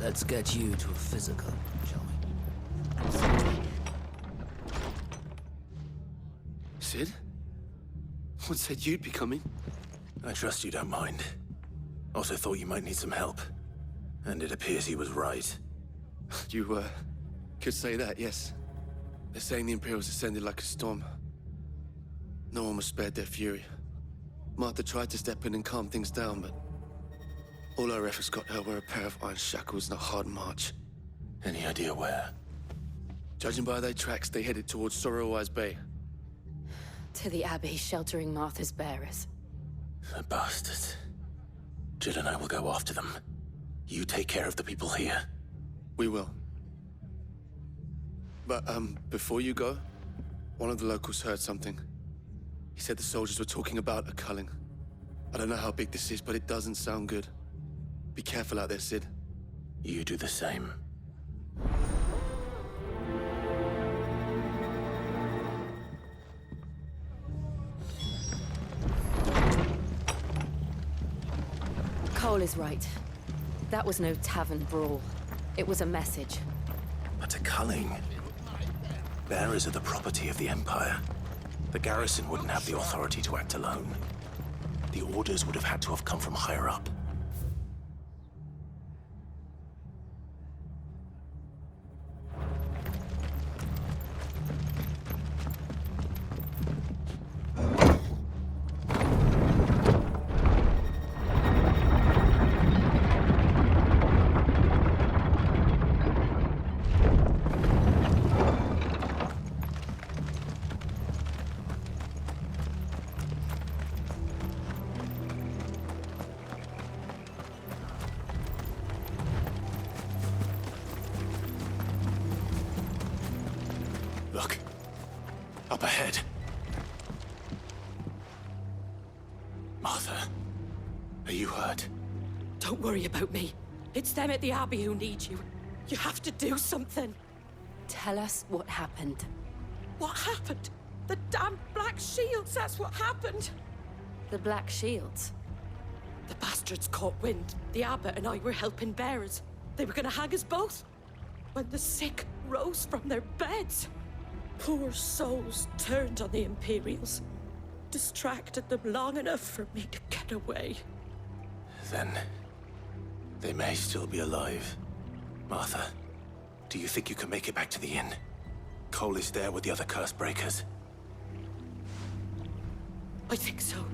Let's get you to a physical, shall we? Sid? What said you'd be coming? I trust you don't mind. Also thought you might need some help. And it appears he was right. You, could say that, yes. They're saying the Imperials ascended like a storm. No one was spared their fury. Martha tried to step in and calm things down, but all our efforts got her were a pair of iron shackles and a hard march. Any idea where? Judging by their tracks, they headed towards Sorrowwise Bay. To the Abbey sheltering Martha's bearers. The bastards. Jill and I will go after them. You take care of the people here. We will. But, before you go, one of the locals heard something. He said the soldiers were talking about a culling. I don't know how big this is, but it doesn't sound good. Be careful out there, Sid. You do the same. Cole is right. That was no tavern brawl. It was a message. But a culling. Bearers are the property of the Empire. The garrison wouldn't have the authority to act alone. The orders would have had to have come from higher up. Look. Up ahead. Martha, are you hurt? Don't worry about me. It's them at the Abbey who need you. You have to do something. Tell us what happened. What happened? The damn Black Shields, that's what happened. The Black Shields? The bastards caught wind. The Abbot and I were helping bearers. They were gonna hang us both. When the sick rose from their beds. Poor souls turned on the Imperials. Distracted them long enough for me to get away. Then, they may still be alive. Martha, do you think you can make it back to the inn? Cole is there with the other curse breakers. I think so.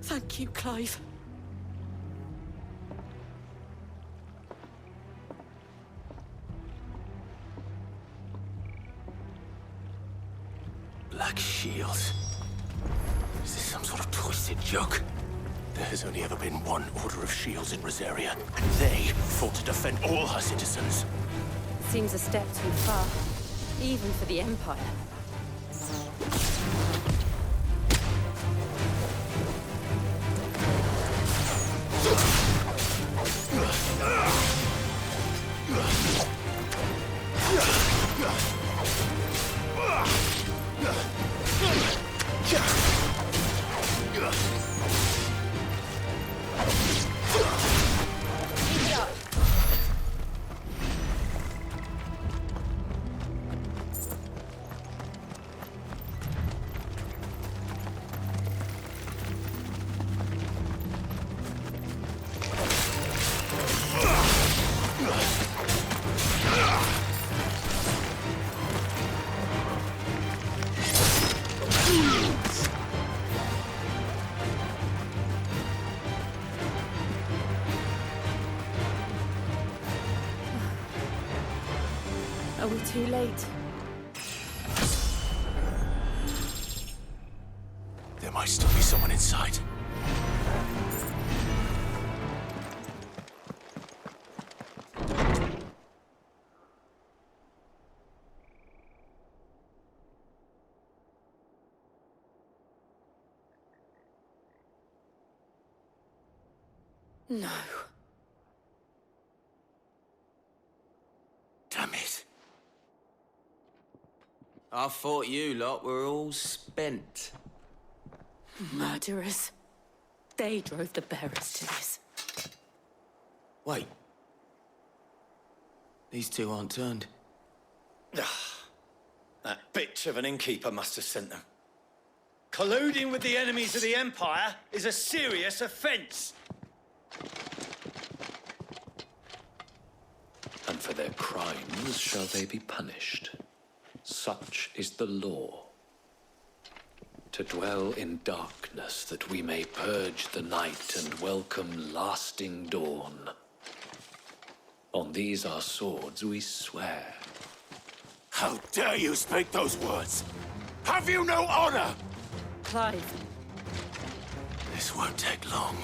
Thank you, Clive. Black Shields. Is this some sort of twisted joke? There has only ever been one Order of Shields in Rosaria, and they fought to defend all her citizens. Seems a step too far, even for the Empire. Are we too late? There might still be someone inside. No. Damn it. I thought you lot were all spent. Murderers. They drove the bearers to this. Wait. These two aren't turned. That bitch of an innkeeper must have sent them. Colluding with the enemies of the Empire is a serious offense. And for their crimes shall they be punished. Such is the law. To dwell in darkness that we may purge the night and welcome lasting dawn. On these our swords we swear. How dare you speak those words? Have you no honor? Clive, This won't take long.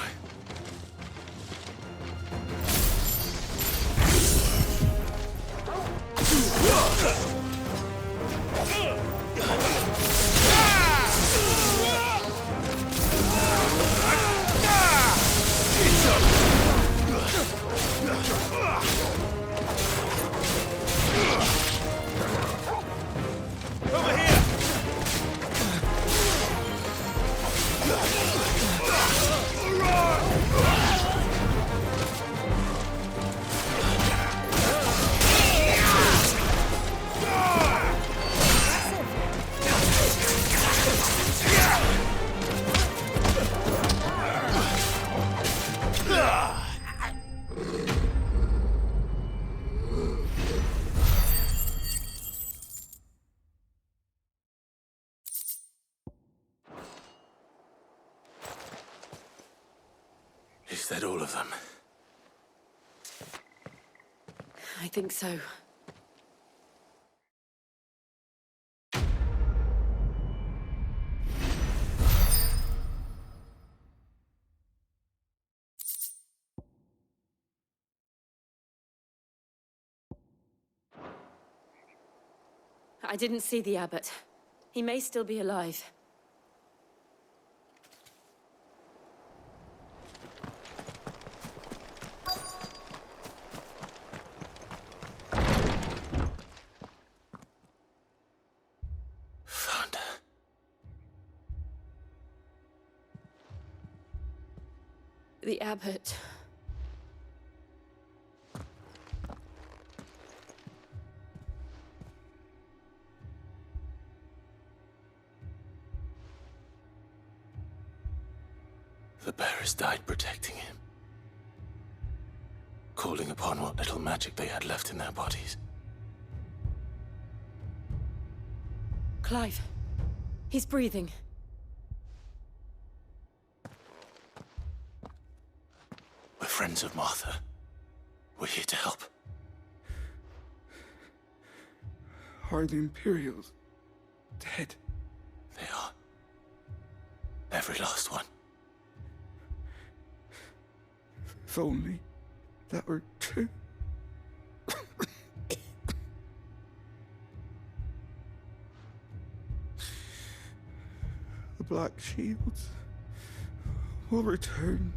Over here! Is that all of them? I think so. I didn't see the abbot. He may still be alive. Found her. The abbot. The bearers died protecting him. Calling upon what little magic they had left in their bodies. Clive. He's breathing. We're friends of Martha. We're here to help. Are the Imperials dead? They are. Every last one. If only that were true. The Black Shields will return.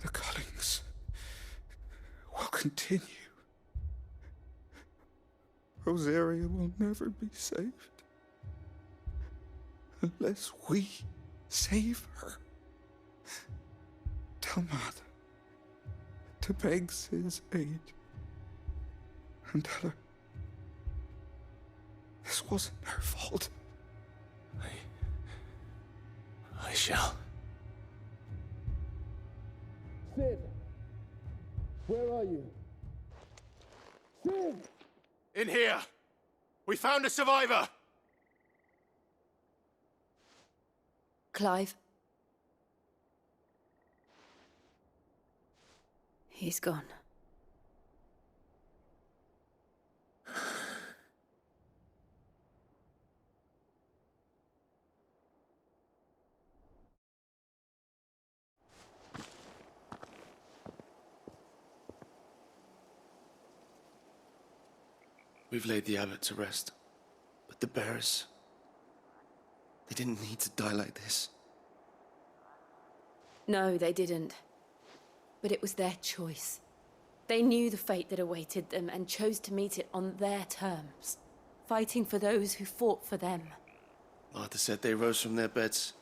The cullings will continue. Rosaria will never be saved unless we save her. Tell Mother to beg Sid's aid and tell her this wasn't her fault. I shall. Sid! Where are you? Sid! In here! We found a survivor! Clive. He's gone. We've laid the abbot to rest. But the bearers... they didn't need to die like this. No, they didn't. But it was their choice. They knew the fate that awaited them and chose to meet it on their terms, fighting for those who fought for them. Martha said they rose from their beds,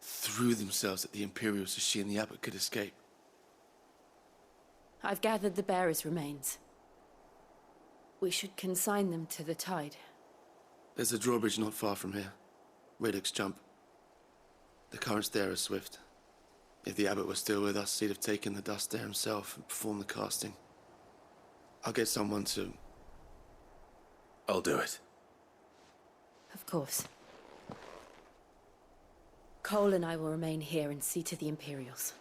threw themselves at the Imperials so she and the abbot could escape. I've gathered the bearers' remains. We should consign them to the tide. There's a drawbridge not far from here. Riddick's Jump. The currents there are swift. If the abbot was still with us, he'd have taken the dust there himself and performed the casting. I'll get someone to... I'll do it. Of course. Cole and I will remain here and see to the Imperials.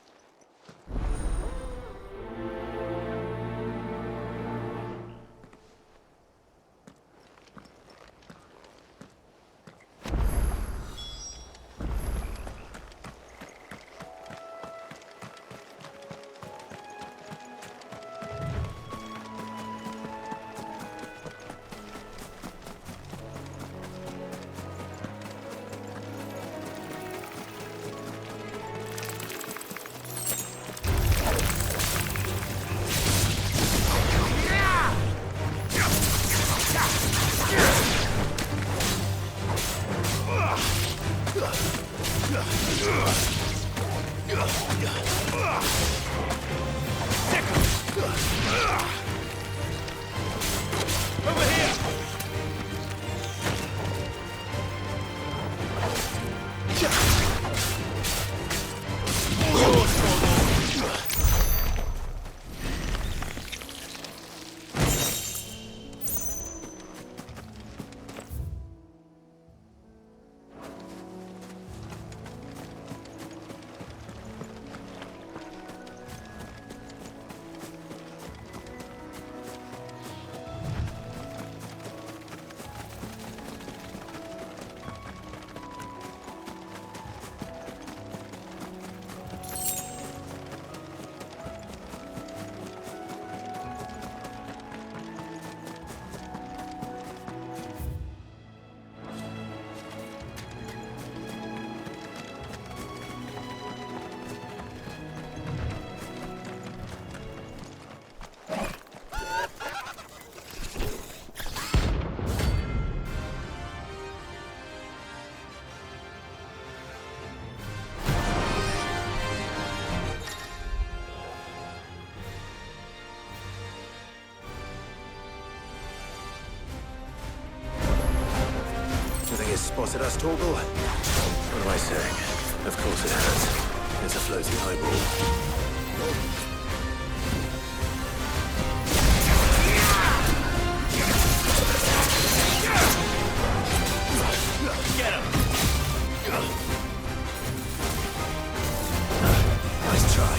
Spotted us, Torgal? What am I saying? Of course it has. It's a floating eyeball. Get him! Nice try.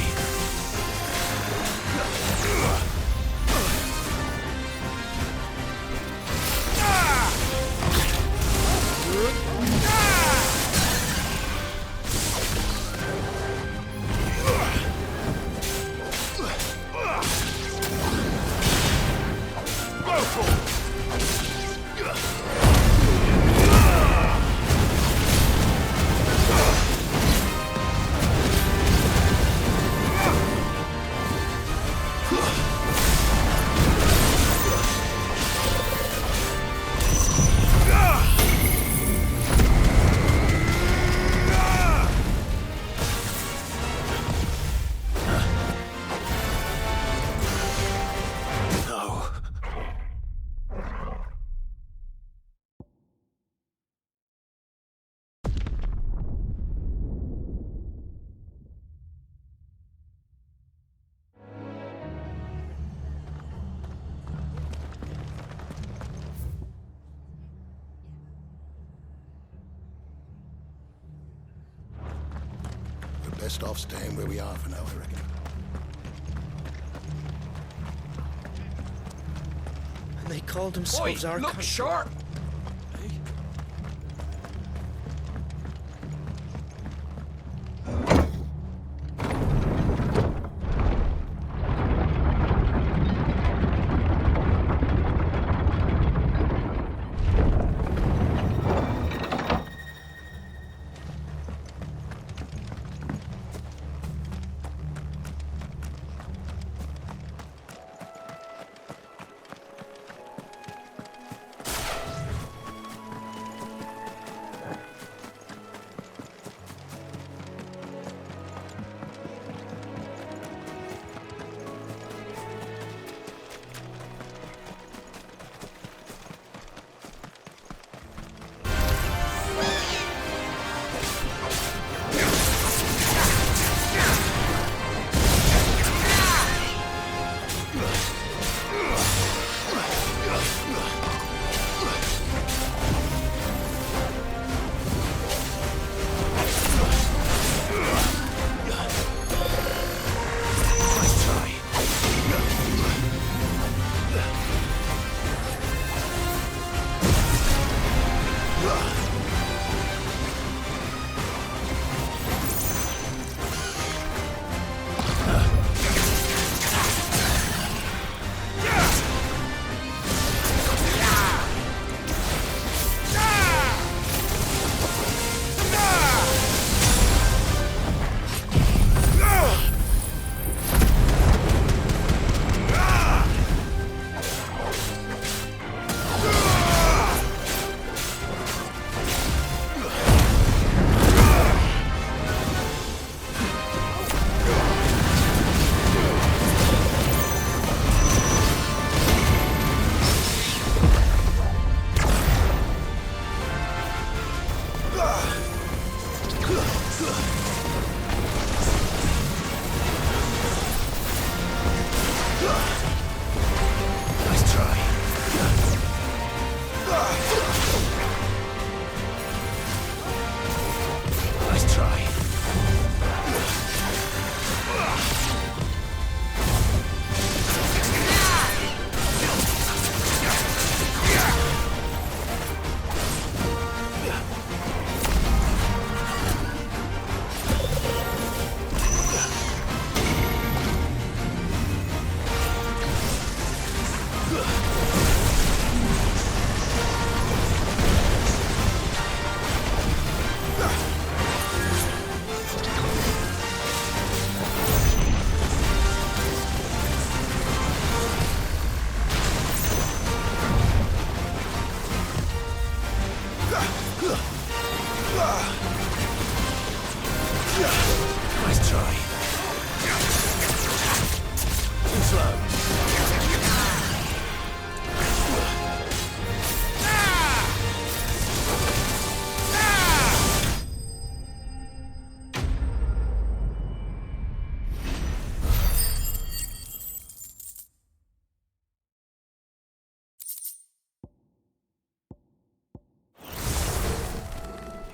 Best off staying where we are for now, I reckon. And they called themselves our country. Sharp!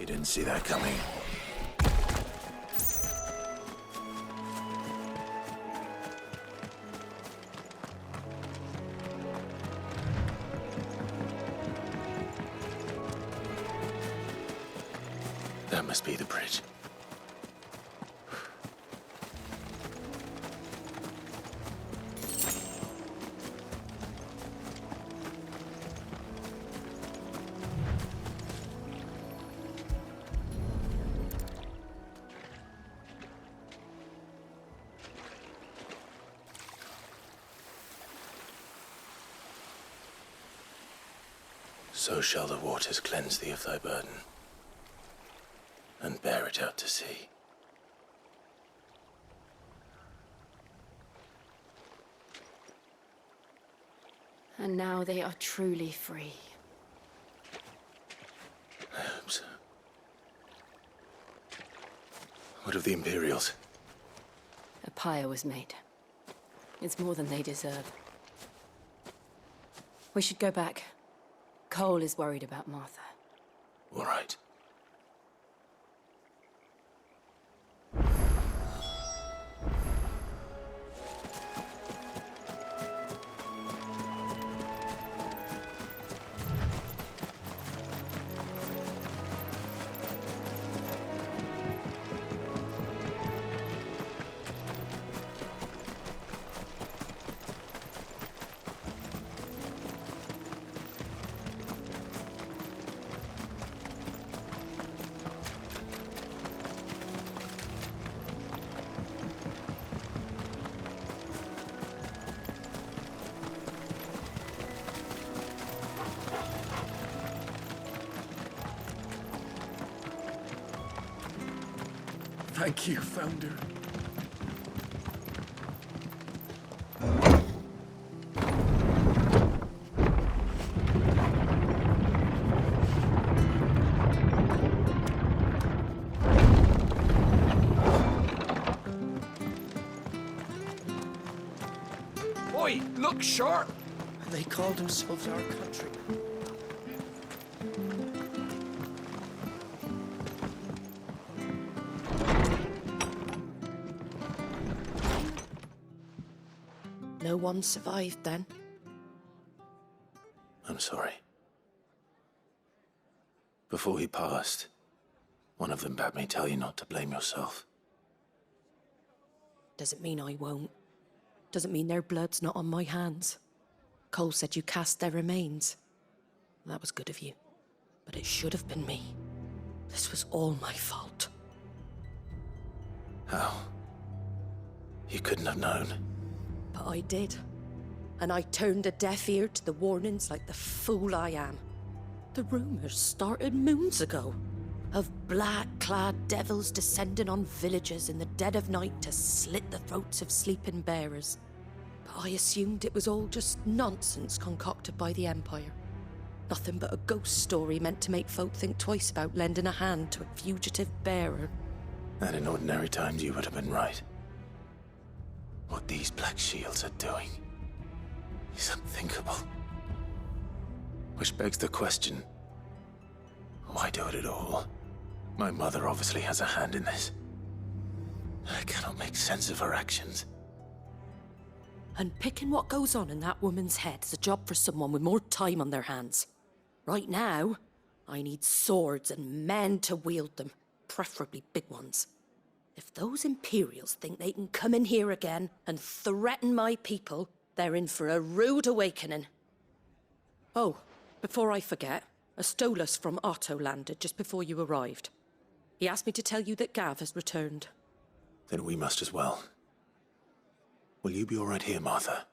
You didn't see that coming. That must be the bridge. So shall the waters cleanse thee of thy burden, and bear it out to sea. And now they are truly free. I hope so. What of the Imperials? A pyre was made. It's more than they deserve. We should go back. Cole is worried about Martha. All right. Thank you, Founder. Oi, look sharp! They called themselves our countrymen. No one survived then? I'm sorry. Before he passed, one of them bade me tell you not to blame yourself. Doesn't mean I won't. Doesn't mean their blood's not on my hands. Cole said you cast their remains. That was good of you. But it should have been me. This was all my fault. How? You couldn't have known. But I did. And I turned a deaf ear to the warnings like the fool I am. The rumors started moons ago. Of black-clad devils descending on villages in the dead of night to slit the throats of sleeping bearers. But I assumed it was all just nonsense concocted by the Empire. Nothing but a ghost story meant to make folk think twice about lending a hand to a fugitive bearer. And in ordinary times you would have been right. What these Black Shields are doing is unthinkable. Which begs the question, why do it at all? My mother obviously has a hand in this. I cannot make sense of her actions. And picking what goes on in that woman's head is a job for someone with more time on their hands. Right now, I need swords and men to wield them, preferably big ones. If those Imperials think they can come in here again and threaten my people, they're in for a rude awakening. Oh, before I forget, a Stolas from Otto landed just before you arrived. He asked me to tell you that Gav has returned. Then we must as well. Will you be all right here, Martha?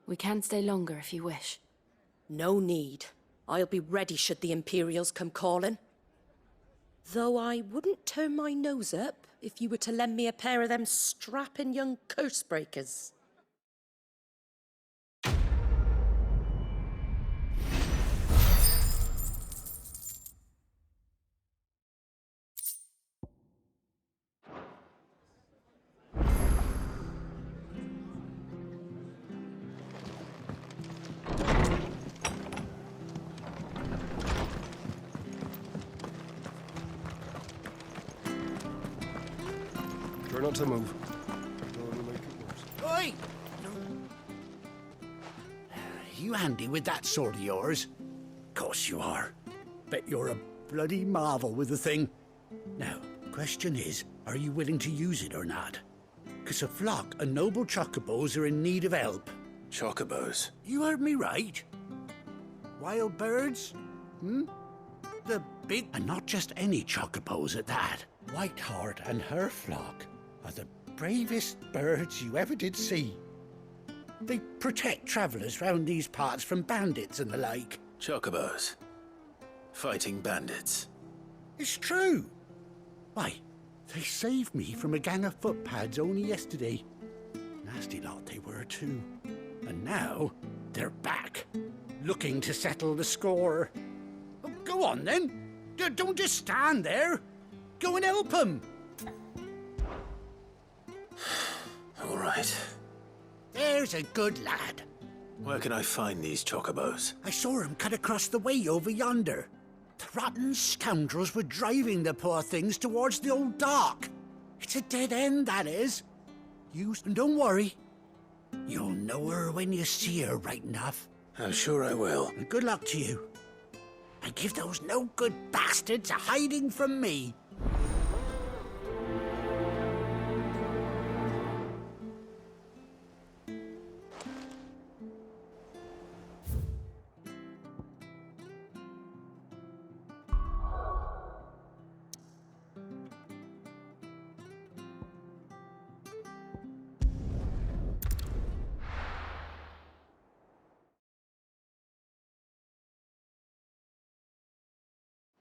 We can stay longer if you wish. No need. I'll be ready should the Imperials come calling. Though I wouldn't turn my nose up if you were to lend me a pair of them strapping young curse-breakers. Try not to move. Don't want to make it worse. Oi! You handy with that sword of yours? Course you are. Bet you're a bloody marvel with the thing. Now, question is, are you willing to use it or not? 'Cause a flock of noble chocobos are in need of help. Chocobos? You heard me right. Wild birds? The big... And not just any chocobos at that. Whiteheart and her flock are the bravest birds you ever did see. They protect travellers round these parts from bandits and the like. Chocobos? Fighting bandits? It's true. Why, they saved me from a gang of footpads only yesterday. Nasty lot they were too. And now, they're back, looking to settle the score. Oh, go on then. Don't just stand there. Go and help them. All right. There's a good lad. Where can I find these chocobos? I saw him cut across the way over yonder. The rotten scoundrels were driving the poor things towards the old dock. It's a dead end, that is. And don't worry. You'll know her when you see her, right enough. I'm sure I will. And good luck to you. And give those no-good bastards a hiding from me.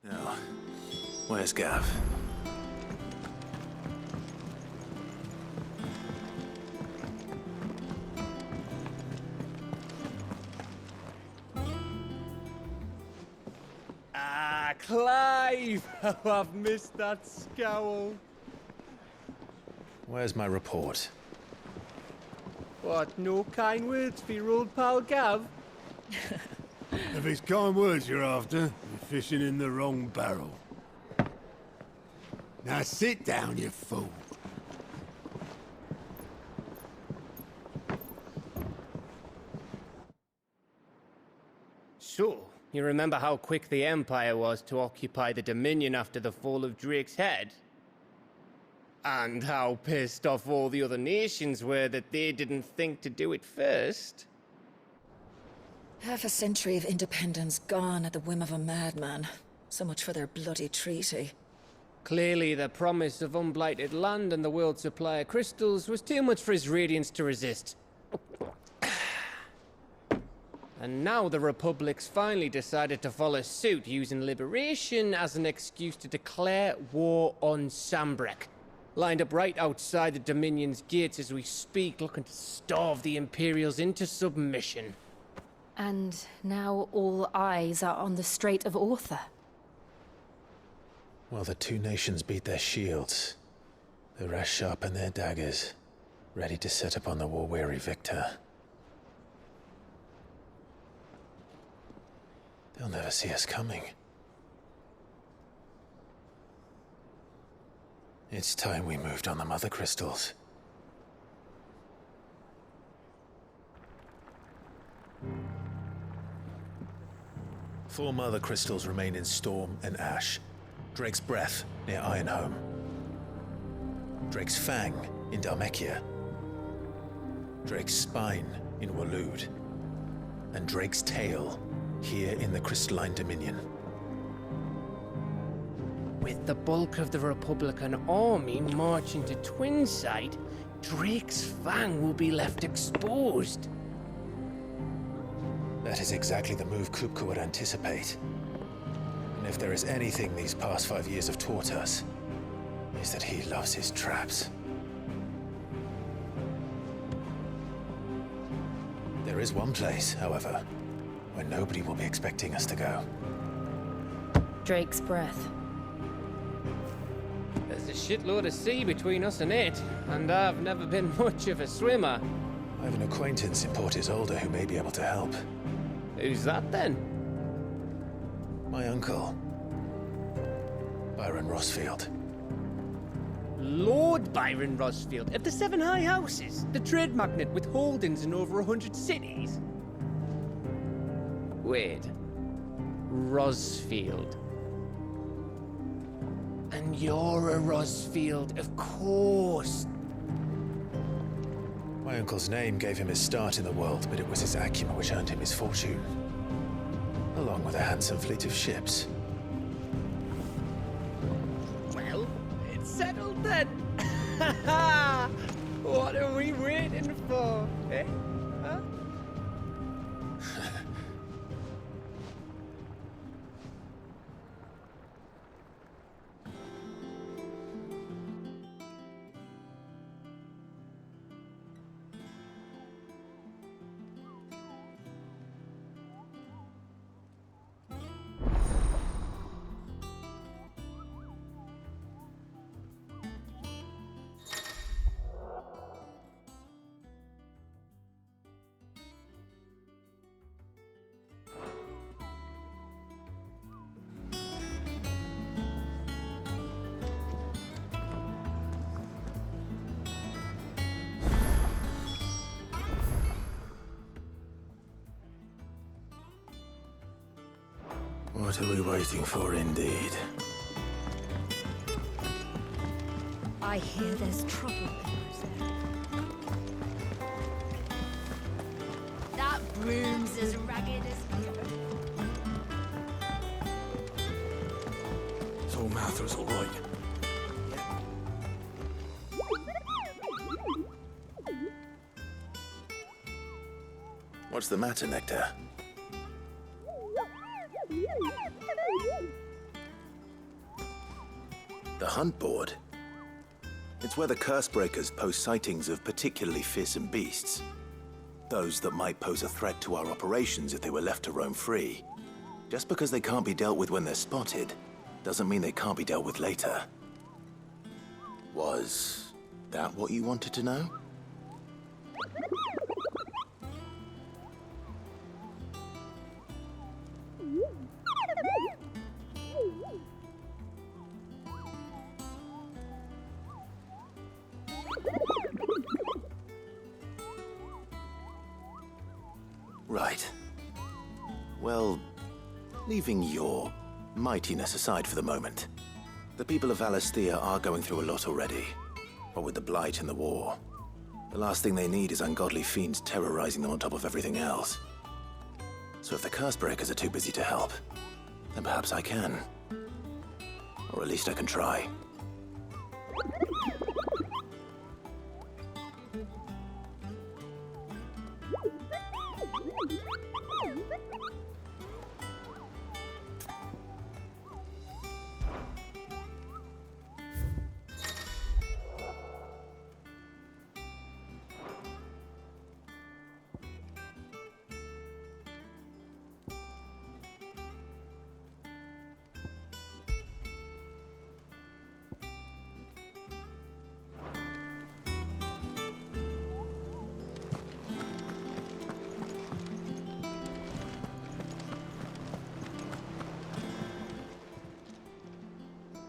Now, where's Gav? Ah, Clive! How I've missed that scowl. Where's my report? What, no kind words for your old pal Gav? If it's kind words you're after, you're fishing in the wrong barrel. Now sit down, you fool. So, you remember how quick the Empire was to occupy the Dominion after the fall of Drake's head? And how pissed off all the other nations were that they didn't think to do it first? Half a century of independence gone at the whim of a madman. So much for their bloody treaty. Clearly, the promise of unblighted land and the world's supply of crystals was too much for his radiance to resist. And now the Republic's finally decided to follow suit, using liberation as an excuse to declare war on Sambrek. Lined up right outside the Dominion's gates as we speak, looking to starve the Imperials into submission. And now all eyes are on the Strait of Author. While the two nations beat their shields, the rest sharpen their daggers, ready to set upon the war-weary victor. They'll never see us coming. It's time we moved on the Mother Crystals. Four Mother Crystals remain in Storm and Ash. Drake's Breath near Ironhome. Drake's Fang in Dhalmekia. Drake's Spine in Waloed. And Drake's Tail here in the Crystalline Dominion. With the bulk of the Republican army marching to Twinside, Drake's Fang will be left exposed. That is exactly the move Kupka would anticipate. And if there is anything these past 5 years have taught us, is that he loves his traps. There is one place, however, where nobody will be expecting us to go. Drake's Breath. There's a shitload of sea between us and it, and I've never been much of a swimmer. I have an acquaintance in Port Isolde who may be able to help. Who's that then? My uncle, Byron Rossfield. Lord Byron Rosfield of the Seven High Houses, the trade magnate with holdings in over 100 cities. Wait. Rosfield. And you're a Rosfield, of course. My uncle's name gave him his start in the world, but it was his acumen which earned him his fortune, along with a handsome fleet of ships. Well, it's settled then. What are we waiting for, eh? Huh? What are we waiting for, indeed? I hear there's trouble there. That broom's as ragged as ever. So Mather's all right. What's the matter, Nectar? The hunt board? It's where the Cursebreakers post sightings of particularly fearsome beasts. Those that might pose a threat to our operations if they were left to roam free. Just because they can't be dealt with when they're spotted, doesn't mean they can't be dealt with later. Was that what you wanted to know? Right. Well, leaving your mightiness aside for the moment, the people of Valisthea are going through a lot already. What with the Blight and the war. The last thing they need is ungodly fiends terrorizing them on top of everything else. So if the Cursebreakers are too busy to help, then perhaps I can. Or at least I can try.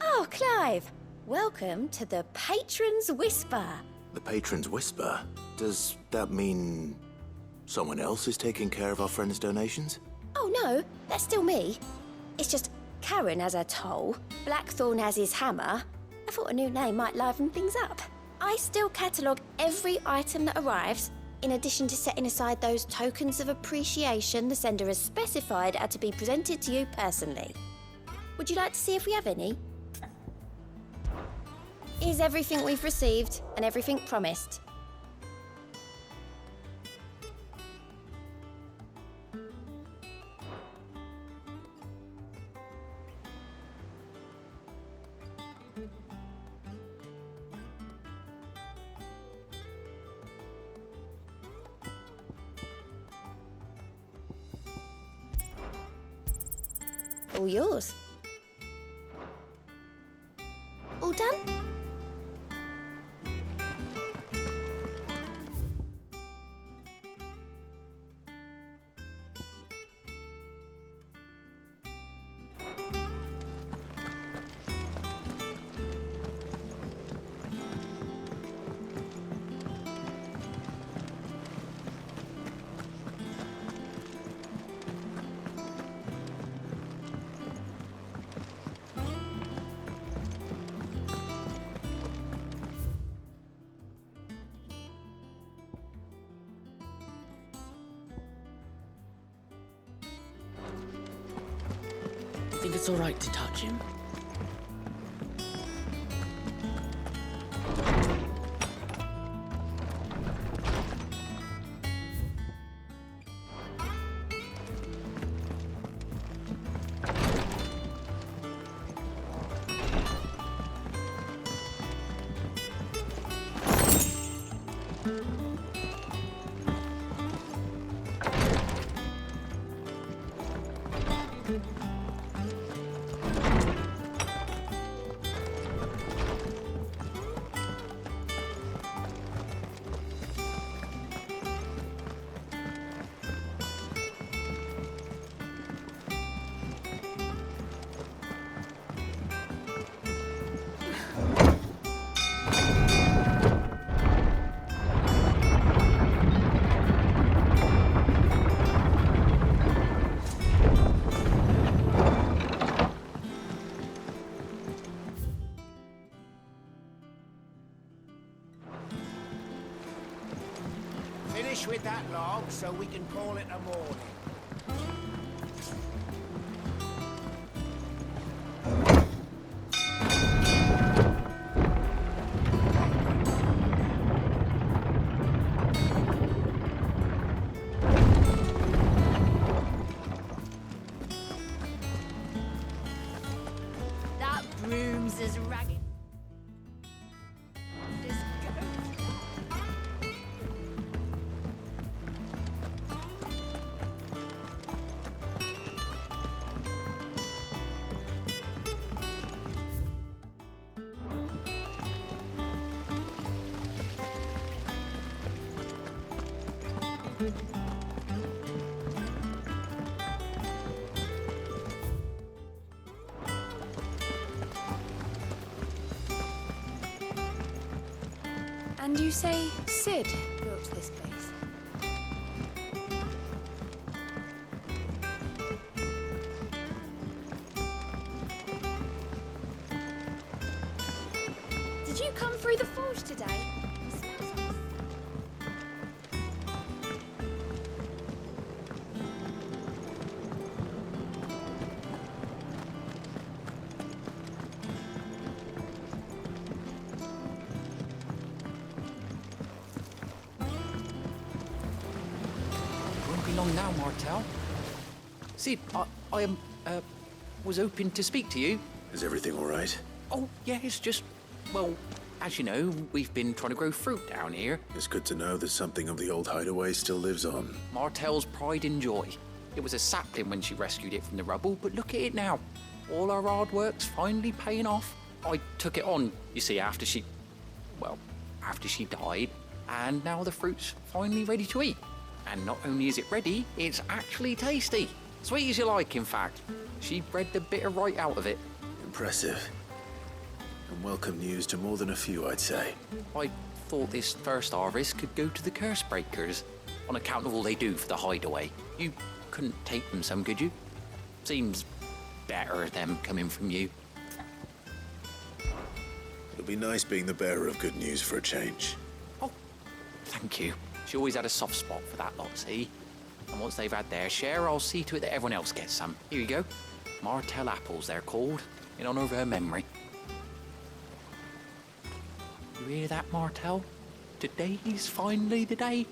Oh, Clive! Welcome to the Patron's Whisper. The Patron's Whisper? Does that mean someone else is taking care of our friend's donations? Oh no, that's still me. It's just Karen has her toll, Blackthorn has his hammer. I thought a new name might liven things up. I still catalogue every item that arrives, in addition to setting aside those tokens of appreciation the sender has specified are to be presented to you personally. Would you like to see if we have any? Here's everything we've received and everything promised. All yours. All done? it's all right to touch him. Finish with that log so we can call it a morning. That broom's as ragged. And you say Sid built this place? Did you come through the forge today? It smells nice. Won't be long now, Martel. Sid, I was hoping to speak to you. Is everything all right? Oh, yeah, it's just, well, as you know, we've been trying to grow fruit down here. It's good to know that something of the old hideaway still lives on. Martel's pride and joy. It was a sapling when she rescued it from the rubble, but look at it now. All our hard work's finally paying off. I took it on, you see, after she died, and now the fruit's finally ready to eat. And not only is it ready, it's actually tasty. Sweet as you like, in fact. She bred the bitter right out of it. Impressive. And welcome news to more than a few, I'd say. I thought this first harvest could go to the curse breakers, on account of all they do for the hideaway. You couldn't take them some, could you? Seems better them coming from you. It'll be nice being the bearer of good news for a change. Thank you. She always had a soft spot for that lot, see? And once they've had their share, I'll see to it that everyone else gets some. Here you go. Martel apples, they're called, in honor of her memory. You hear that, Martel? Today's finally the day.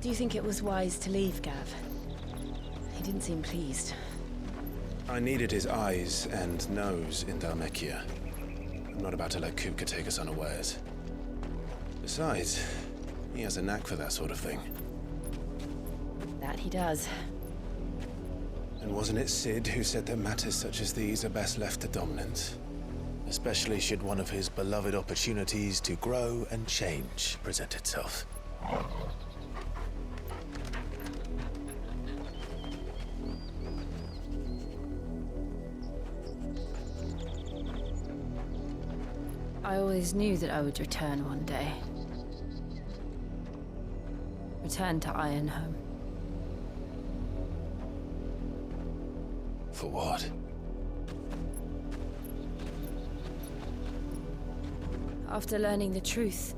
Do you think it was wise to leave, Gav? He didn't seem pleased. I needed his eyes and nose in Dhalmekia. I'm not about to let Kupka take us unawares. Besides, he has a knack for that sort of thing. That he does. And wasn't it Sid who said that matters such as these are best left to dominance? especially should one of his beloved opportunities to grow and change present itself. I always knew that I would return one day. Return to Ironhome. For what? After learning the truth,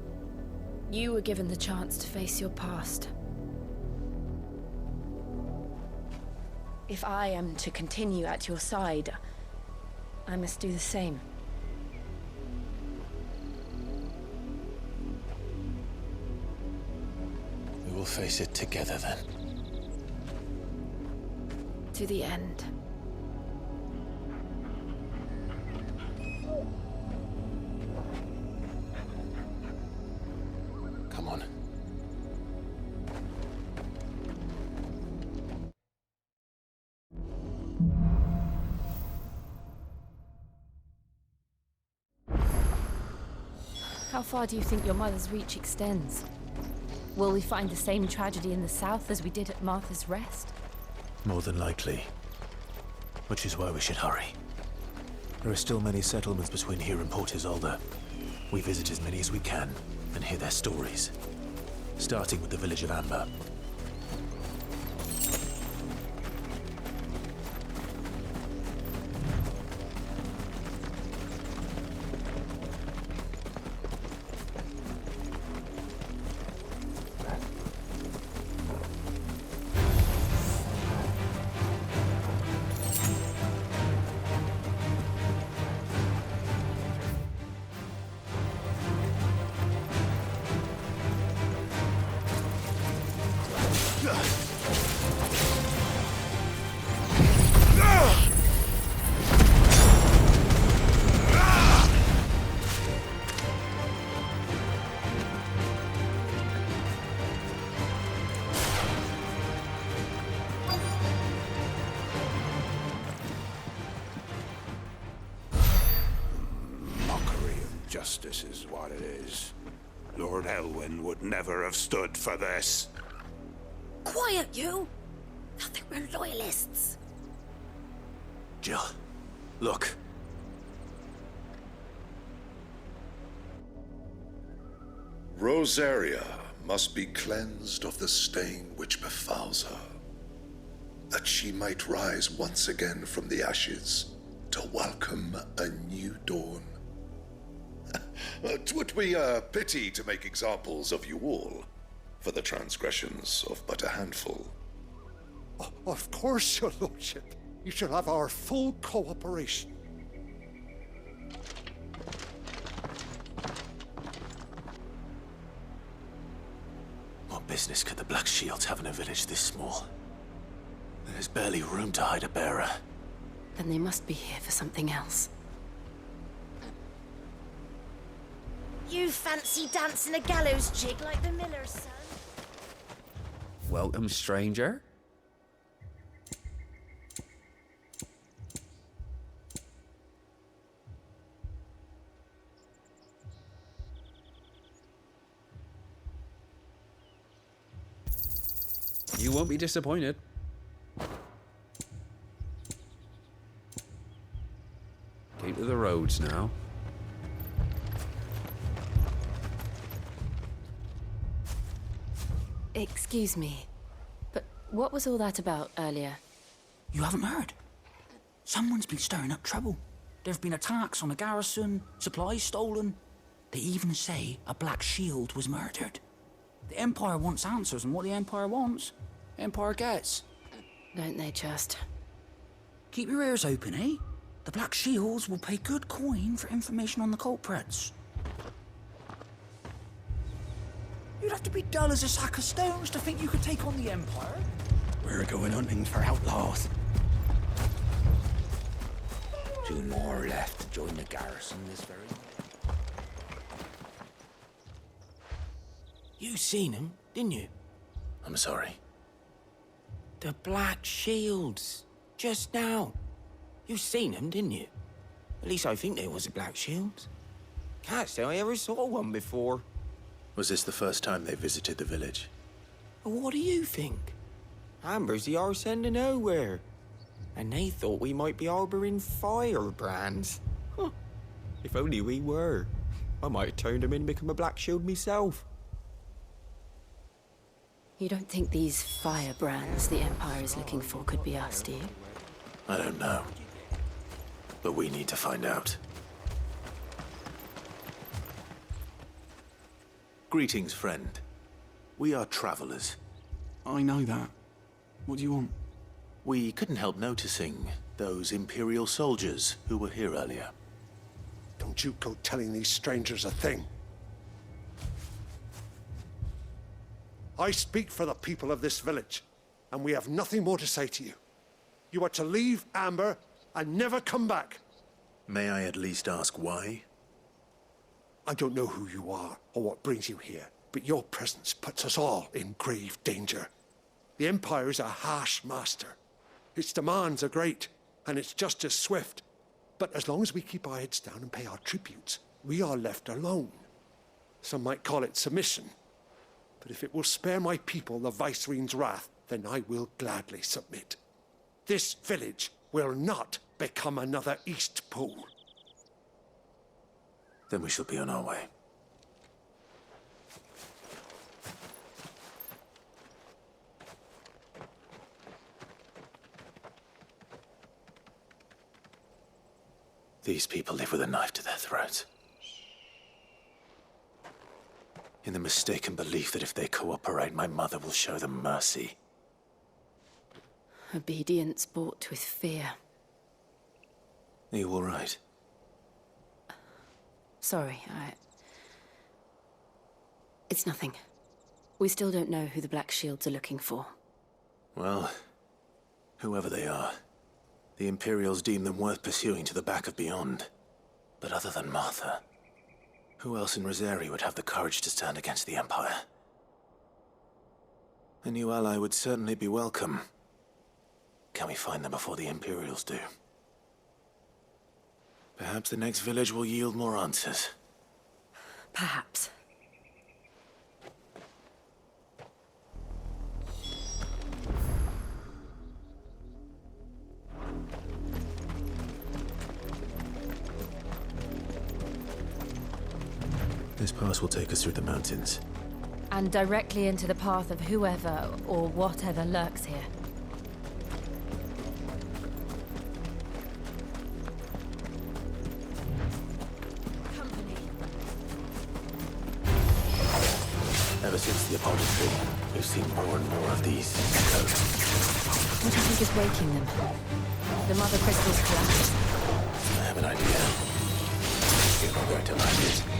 you were given the chance to face your past. If I am to continue at your side, I must do the same. We will face it together then. To the end. Come on. How far do you think your mother's reach extends? Will we find the same tragedy in the south as we did at Martha's Rest? More than likely. Which is why we should hurry. There are still many settlements between here and Port Isolde. We visit as many as we can and hear their stories. Starting with the village of Amber. Justice is what it is. Lord Elwyn would never have stood for this. Quiet, you! I think we're loyalists. Jill, look. Rosaria must be cleansed of the stain which befouls her, that she might rise once again from the ashes to welcome a new dawn. 'Twould be a pity to make examples of you all, for the transgressions of but a handful. Of course, your lordship. You shall have our full cooperation. What business could the Black Shields have in a village this small? There's barely room to hide a bearer. Then they must be here for something else. You fancy dancing a gallows jig like the miller's son? Welcome, stranger. You won't be disappointed. Gate of the roads now. Excuse me, but what was all that about earlier? You haven't heard? Someone's been stirring up trouble. There have been attacks on the garrison, supplies stolen. They even say a Black Shield was murdered. The Empire wants answers, and what the Empire wants, Empire gets. Don't they just? Keep your ears open, eh? The Black Shields will pay good coin for information on the culprits. You'd have to be dull as a sack of stones to think you could take on the Empire. We're going hunting for outlaws. 2 more left to join the garrison this very minute. You seen him, didn't you? I'm sorry. The Black Shields. Just now. You seen him, didn't you? At least I think there was a Black Shield. Can't say I ever saw one before. Was this the first time they visited the village? Well, what do you think? Amber's the arse end of nowhere. And they thought we might be harbouring firebrands. Huh. If only we were. I might have turned them in and become a Black Shield myself. You don't think these firebrands the Empire is looking for could be us, do you? I don't know. But we need to find out. Greetings, friend. We are travelers. I know that. What do you want? We couldn't help noticing those Imperial soldiers who were here earlier. Don't you go telling these strangers a thing. I speak for the people of this village, and we have nothing more to say to you. You are to leave Amber and never come back. May I at least ask why? I don't know who you are or what brings you here, but your presence puts us all in grave danger. The Empire is a harsh master. Its demands are great, and its justice swift. But as long as we keep our heads down and pay our tributes, we are left alone. Some might call it submission. But if it will spare my people the Viceroy's wrath, then I will gladly submit. This village will not become another East Pool. Then we shall be on our way. These people live with a knife to their throats. In the mistaken belief that if they cooperate, my mother will show them mercy. Obedience bought with fear. Are you all right? Sorry, It's nothing. We still don't know who the Black Shields are looking for. Well, whoever they are, the Imperials deem them worth pursuing to the back of beyond. But other than Martha, who else in Rosari would have the courage to stand against the Empire? A new ally would certainly be welcome. Can we find them before the Imperials do? Perhaps the next village will yield more answers. Perhaps. This pass will take us through the mountains. And directly into the path of whoever or whatever lurks here. Ever since the Apology, we've seen more and more of these ghosts. What do you think is waking them? The Mother Crystal's collapse? I have an idea. You're not going to like it.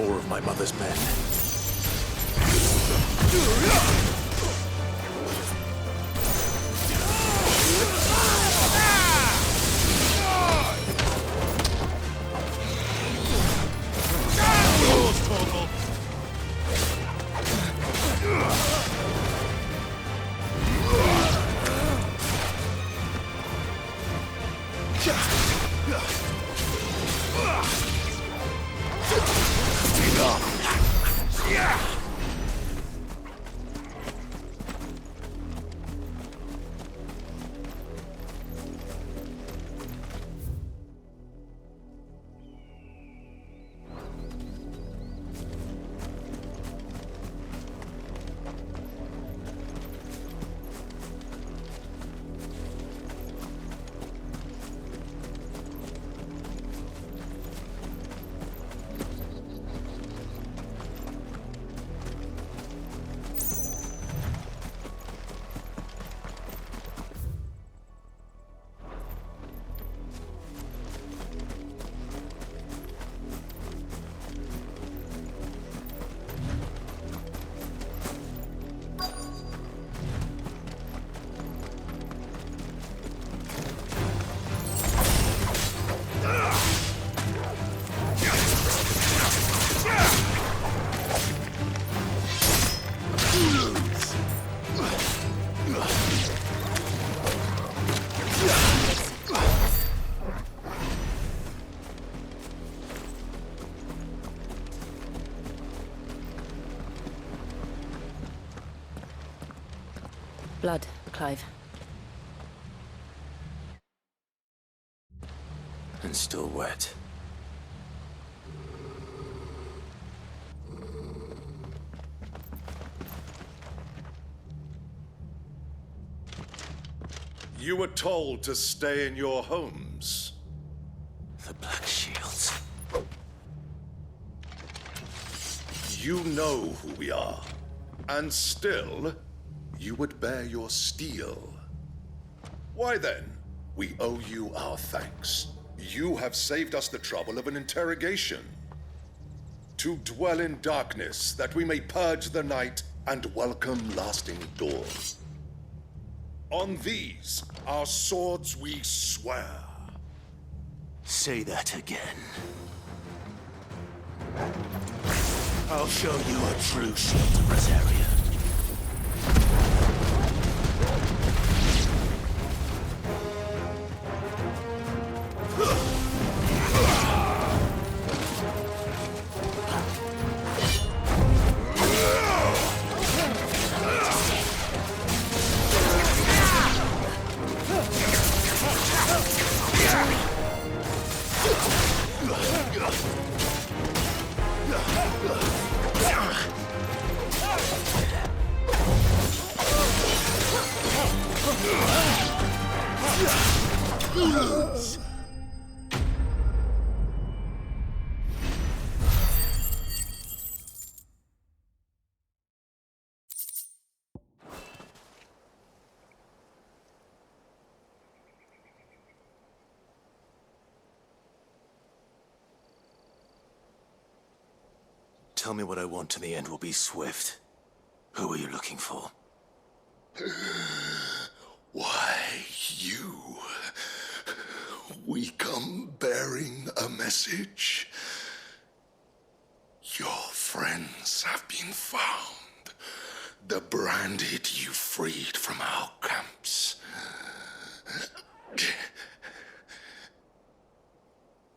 more of my mother's men. Blood, Clive. And still wet. You were told to stay in your homes. The Black Shields. You know who we are. And still, you would bear your steel. Why then, we owe you our thanks. You have saved us the trouble of an interrogation. To dwell in darkness, that we may purge the night and welcome lasting dawn. On these, our swords we swear. Say that again. I'll show you a true shield to Rosaria. Tell me what I want and the end will be swift. Who are you looking for? Why, you. We come bearing a message. Your friends have been found. The branded you freed from our camps.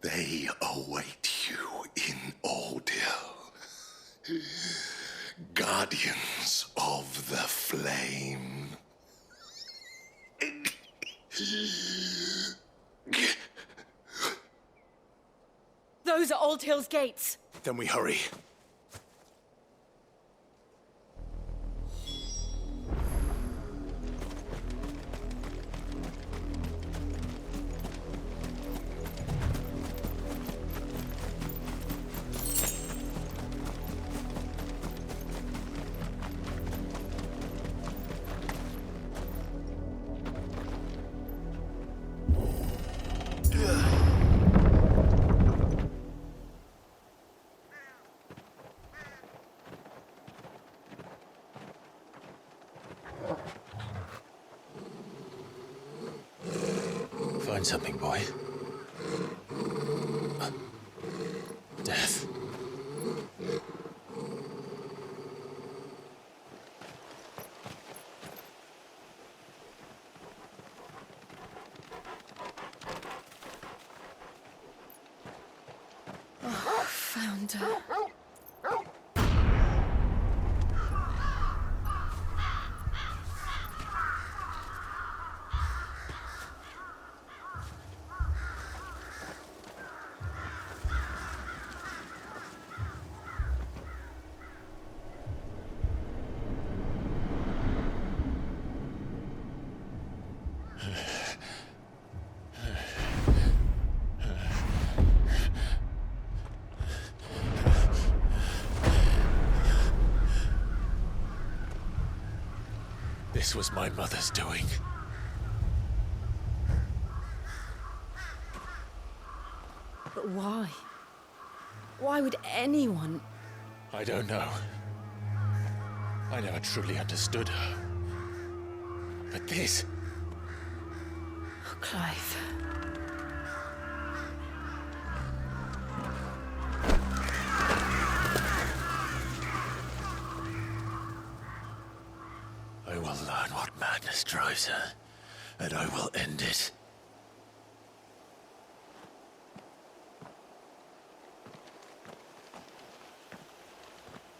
They await you in Oldhill. Guardians of the Flame. Those are Old Hill's gates. Then we hurry. Find something, boy. Death. Oh, found her. This was my mother's doing. But why? Why would anyone? I don't know. I never truly understood her. But this... Oh, Clive. I will learn what madness drives her, and I will end it.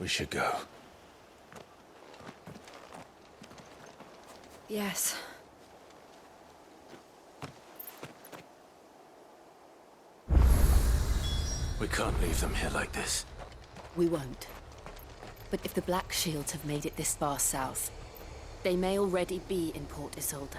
We should go. Yes. We can't leave them here like this. We won't. But if the Black Shields have made it this far south, they may already be in Port Isolde.